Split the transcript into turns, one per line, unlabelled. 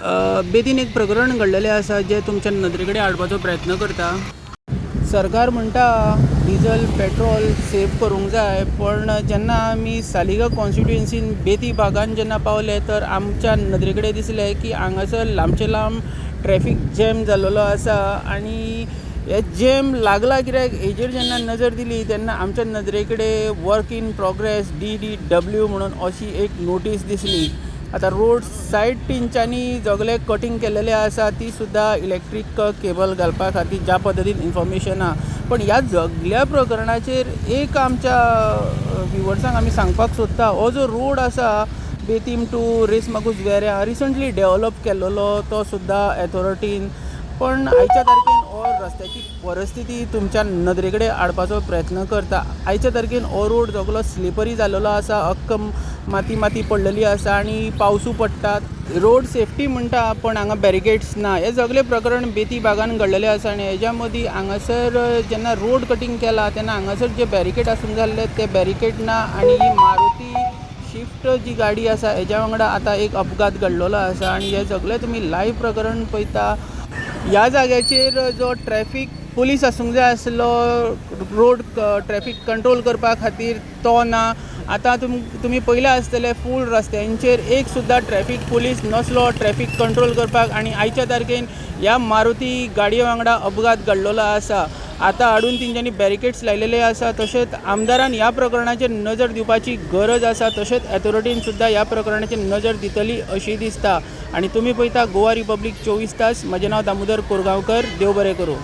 बेदीन एक प्रकरण घडलेलें आसा जे तुमच्या नदरे कडेन हाडपाचो प्रयत्न करता। सरकार म्हणटा डिझल पेट्रोल सेव करूंक जाय, पण जेन्ना आमी सालिगांव कॉन्स्टिट्युएन्सीन बेती भागान जेन्ना पावले तर आमच्या नदरे कडेन दिसलें की हांगासर लांबचे लांब ट्रॅफिक जॅम जाल्लो आसा आनी हे जॅम लागला कित्याक हेजेर जेन्ना नजर दिली तेन्ना आमच्या नदरे कडेन वर्क इन प्रोग्रेस DDW म्हणून अशी एक नोटीस दिसली। आता रोड सायड टिंच्यांनी जगले कटींग केलेले आसा, ती सुद्दां इलेक्ट्रीक केबल घालपा खातीर ज्या पद्दतीन इन्फॉर्मेशन आहा। पण ह्या जगल्या प्रकरणाचेर एक आमच्या व्ह्युअर्सांक आमी सांगपाक सोदता, हो जो रोड आसा बेतीम टू रेसमागूस वेऱ्यां रिसंटली डेवलप केल्लो तो सुद्दां एथॉरिटीन, पण आयच्या तारखेन हो रस्त्याची परिस्थिती तुमच्या नदरे कडेन हाडपाचो प्रयत्न करता। आयच्या तारखेन हो रोड सगळो स्लिपरी जाल्लो आसा, अख्ख माती पडलेली आसा आनी पावसू पडटा। रोड सेफ्टी म्हणटा पण हांगा बॅरिकेड्स ना। हे सगळे प्रकरण बेती भागान घडलेले आसा आनी हेज्या मदीं हांगासर जेन्ना रोड कटींग केला तेन्ना हांगासर जे बॅरिकेड आसूंक जाल्ले ते बॅरिकेड ना आनी ही मारुती शिफ्ट जी गाडी आसा हेज्या वांगडा आतां एक अपघात घडलेलो आसा आनी हे सगळे तुमी लायव्ह प्रकरण पळयता। ह्या जाग्याचेर जो ट्रॅफिक पुलीस आसूंक जाय आसलो रोड ट्रॅफिक कंट्रोल करपा खातीर तो ना। आतां तुमी पयलें आसतलें फूल रस्त्यांचेर एक सुद्दां ट्रॅफिक पुलीस नसलो ट्रॅफिक कंट्रोल करपाक आनी आयच्या तारखेन ह्या मारुती गाडये वांगडा अपघात घडलेलो आसा। आतां हाडून तेंच्यांनी बॅरिकेड्स लायलेले आसा, तशेंच आमदारान ह्या प्रकरणाचेर नजर दिवपाची गरज आसा, तशेंच एथॉरिटीन सुद्दां ह्या प्रकरणाचेर नजर दितली अशी दिसता। आनी तुमी पळयता गोवा रिपब्लीक 24 तास। म्हजें नांव दामोदर कोरगांवकर। देव बरें करूं।